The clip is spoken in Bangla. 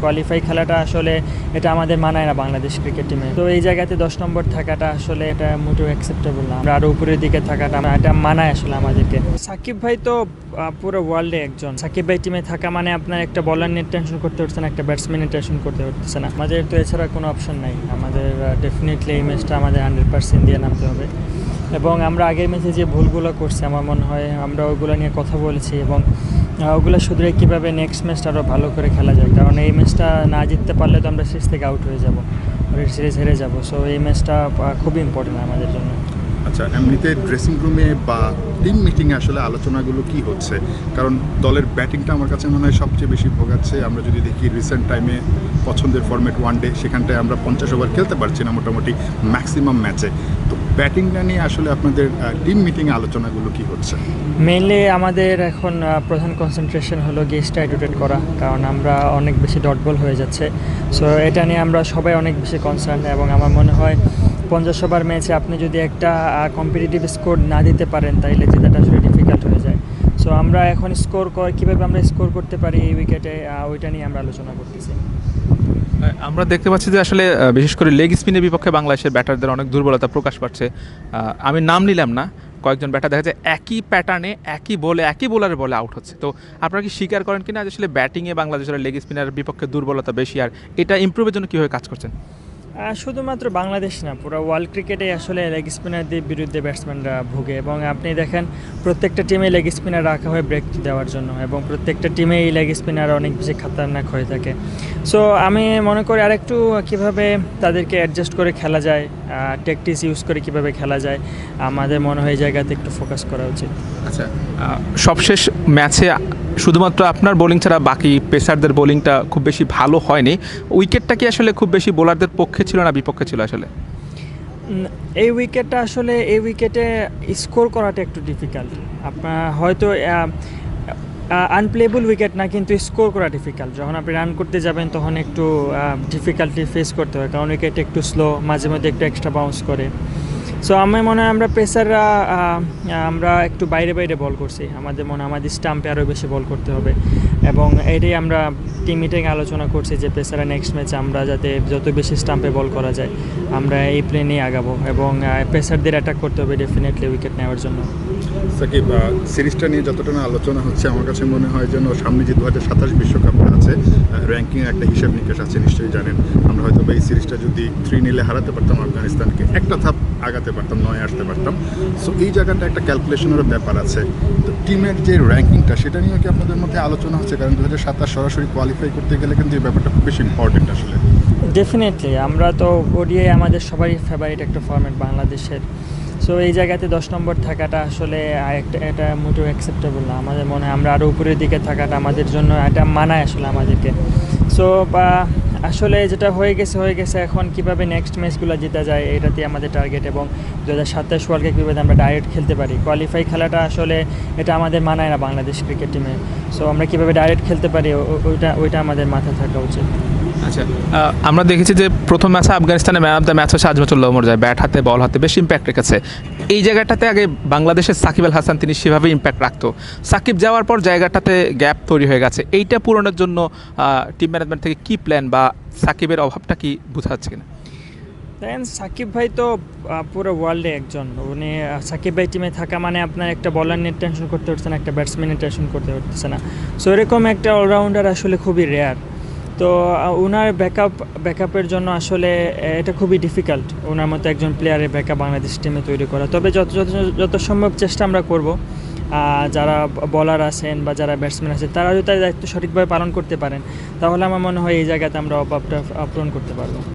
কোয়ালিফাই খেলাটা আসলে এটা আমাদের মানায় না বাংলাদেশ ক্রিকেট টিমে। তো এই জায়গাতে 10 নম্বর থাকাটা আসলে এটা মোটেও অ্যাকসেপ্টেবল না। আমরা আরও উপরের দিকে থাকাটা এটা মানায় আসলে আমাদেরকে। সাকিব ভাই তো পুরো ওয়ার্ল্ডে একজন। সাকিব ভাই টিমে থাকা মানে আপনার একটা বলার নিয়ে টেনশন করতে হচ্ছে না, একটা ব্যাটসম্যানের টেনশন করতে হচ্ছে না। আমাদের তো এছাড়া কোনো অপশন নাই। আমাদের ডেফিনেটলি এই ম্যাচটা আমাদের 100% দিয়ে নামতে হবে। এবং আমরা আগের ম্যাচে যে ভুলগুলো করছি আমার মনে হয় আমরা ওগুলো নিয়ে কথা বলেছি এবং ওগুলো শুধরে কীভাবে নেক্সট ম্যাচটা আরও ভালো করে খেলা যায়। কারণ এই ম্যাচটা না জিততে পারলে তো আমরা সিরিজ থেকে আউট হয়ে যাব, সিরিজ হেরে যাব। সো এই ম্যাচটা খুবই ইম্পর্টেন্ট আমাদের জন্য। আচ্ছা, এমনিতে ড্রেসিং রুমে বা টিম মিটিংয়ে আসলে আলোচনাগুলো কি হচ্ছে? কারণ দলের ব্যাটিংটা আমার কাছে মনে হয় সবচেয়ে বেশি ভোগাচ্ছে। আমরা যদি দেখি রিসেন্ট টাইমে পছন্দের ফরম্যাট ওয়ানডে, সেখানটায় আমরা 50 ওভার খেলতে পারছি না মোটামুটি ম্যাক্সিমাম ম্যাচে। তো ব্যাটিংটা নিয়ে আসলে আপনাদের টিম মিটিংয়ে আলোচনাগুলো কি হচ্ছে? মেইনলি আমাদের এখন প্রধান কনসেন্ট্রেশন হলো গিয়ে স্ট্রাইক রোটেট করা, কারণ আমরা অনেক বেশি ডট বল হয়ে যাচ্ছে। সো এটা নিয়ে আমরা সবাই অনেক বেশি কনসার্ন এবং আমার মনে হয় 50 ওভার ম্যাচে আপনি যদি একটা কম্পিটিটিভ স্কোর না দিতে পারেন তাহলে জেতাটা আসলে ডিফিকাল্ট হয়ে যায়। সো আমরা এখন কীভাবে আমরা স্কোর করতে পারি এই উইকেটে, ওইটা নিয়ে আমরা আলোচনা করতেছি। আমরা দেখতে পাচ্ছি যে আসলে বিশেষ করে লেগ স্পিনের বিপক্ষে বাংলাদেশের ব্যাটারদের অনেক দুর্বলতা প্রকাশ পাচ্ছে। আমি নাম নিলাম না, কয়েকজন ব্যাটার দেখা যায় একই প্যাটার্নে একই বোলারের বলে আউট হচ্ছে। তো আপনারা কি স্বীকার করেন কিনা আসলে ব্যাটিংয়ে বাংলাদেশের লেগ স্পিনারের বিপক্ষে দুর্বলতা বেশি, আর এটা ইমপ্রুভের জন্য কীভাবে কাজ করছেন? শুধুমাত্র বাংলাদেশ না, পুরো ওয়ার্ল্ড ক্রিকেটে আসলে লেগ স্পিনারদের বিরুদ্ধে ব্যাটসম্যানরা ভুগে এবং আপনি দেখেন প্রত্যেকটা টিমে লেগ স্পিনার রাখা হয় ব্রেক দেওয়ার জন্য এবং প্রত্যেকটা টিমে এই লেগ স্পিনার অনেক বেশি খাতারনাক হয়ে থাকে। সো আমি মনে করি আরেকটু কীভাবে তাদেরকে অ্যাডজাস্ট করে খেলা যায়, ট্যাকটিক্স ইউজ করে কীভাবে খেলা যায়, আমাদের মনে হয় এই জায়গাতে একটু ফোকাস করা উচিত। আচ্ছা, সবশেষ ম্যাচে শুধুমাত্র আপনার বোলিং ছাড়া বাকি পেসারদের বোলিংটা খুব বেশি ভালো হয়নি। উইকেটটা কি আসলে খুব বেশি বোলারদের পক্ষে ছিল না বিপক্ষে ছিল আসলে? এই উইকেটে স্কোর করাটা একটু ডিফিকাল্ট। আপনার হয়তো আনপ্লেবল উইকেট না, কিন্তু স্কোর করা ডিফিকাল্ট। যখন আপনি রান করতে যাবেন তখন একটু ডিফিকাল্টি ফেস করতে হয়, কারণ উইকেট একটু স্লো, মাঝে মধ্যে একটু এক্সট্রা বাউন্স করে। সো আমার মনে হয় আমরা পেসাররা আমরা একটু বাইরে বল করছি। আমাদের মনে হয় আমাদের স্টাম্পে আরও বেশি বল করতে হবে এবং এটাই আমরা টিম মিটিংয়ে আলোচনা করছি যে পেসাররা নেক্সট ম্যাচে আমরা যাতে যত বেশি স্টাম্পে বল করা যায় আমরা এই প্লেনেই আগাবো এবং পেসারদের অ্যাটাক করতে হবে ডেফিনেটলি উইকেট নেওয়ার জন্য। সাকিব, সিরিজটা নিয়ে যতটা না আলোচনা হচ্ছে আমার কাছে মনে হয় যেন সামনে যে 2027 বিশ্বকাপটা আছে, র্যাঙ্কিংয়ের একটা হিসাব নিকাশ আছে, নিশ্চয়ই জানেন। আমরা হয়তো এই সিরিজটা যদি 3-0 হারাতে পারতাম আফগানিস্তানকে, একটা ধাপ আগাতে পারতাম, 9 আসতে পারতাম। সো এই জায়গাটা একটা ক্যালকুলেশনেরও ব্যাপার আছে। তো টিমের যে র্যাঙ্কিংটা সেটা নিয়ে কি আপনাদের মধ্যে আলোচনা হচ্ছে? কারণ 2027 সরাসরি কোয়ালিফাই করতে গেলে কিন্তু এই ব্যাপারটা খুব বেশি ইম্পর্টেন্ট আসলে। ডেফিনেটলি আমরা তো ওডিআই আমাদের সবারই ফেভারিট একটা ফরম্যাট বাংলাদেশের। সো এই জায়গাতে 10 নম্বর থাকাটা আসলে এটা মোটেও অ্যাকসেপ্টেবল না। আমাদের মনে হয় আমরা আরও উপরের দিকে থাকাটা আমাদের জন্য এটা মানায় আসলে আমাদেরকে। সো আসলে যেটা হয়ে গেছে, এখন কীভাবে নেক্সট ম্যাচগুলো জিতা যায় এটাতে আমাদের টার্গেট এবং 2027 ওয়ার্ল্ড কাপ কীভাবে আমরা ডাইরেক্ট খেলতে পারি। কোয়ালিফাই খেলাটা আসলে এটা আমাদের মানায় না বাংলাদেশ ক্রিকেট টিমে। সো আমরা কীভাবে ডাইরেক্ট খেলতে পারি ওইটা আমাদের মাথায় থাকা উচিত। আচ্ছা, আমরা দেখেছি যে প্রথম ম্যাচে আফগানিস্তানের ম্যান অফ দ্য ম্যাচ হচ্ছে আজমাতুল্লাহ ওমর যায়। ব্যাট হাতে বল হাতে বেশ ইম্প্যাক্ট রেখেছে। এই জায়গাটাতে আগে বাংলাদেশের সাকিব আল হাসান তিনি সেভাবে ইম্প্যাক্ট রাখতো। সাকিব যাওয়ার পর জায়গাটাতে গ্যাপ তৈরি হয়ে গেছে। এইটা পূরণের জন্য টিম ম্যানেজমেন্ট থেকে কী প্ল্যান বা সাকিবের অভাবটা কি বোঝা যাচ্ছে কিনা? দেখেন সাকিব ভাই তো পুরো ওয়ার্ল্ডে একজন। উনি সাকিব ভাই টিমে থাকা মানে আপনার একটা বলার নিয়ে টেনশন করতে হচ্ছে না, একটা ব্যাটসম্যানের টেনশন করতে হচ্ছে না। সো এরকম একটা অলরাউন্ডার আসলে খুবই রেয়ার। তো ওনার ব্যাকআপের জন্য আসলে এটা খুবই ডিফিকাল্ট ওনার মতো একজন প্লেয়ারের ব্যাকআপ বাংলাদেশ টিমে তৈরি করা। তবে যত সম্ভব চেষ্টা আমরা করব, যারা বলার আছেন বা যারা ব্যাটসম্যান আছেন তারা যদি তার দায়িত্ব সঠিকভাবে পালন করতে পারেন তাহলে আমার মনে হয় এই জায়গাতে আমরা অভাবটা পূরণ করতে পারবো।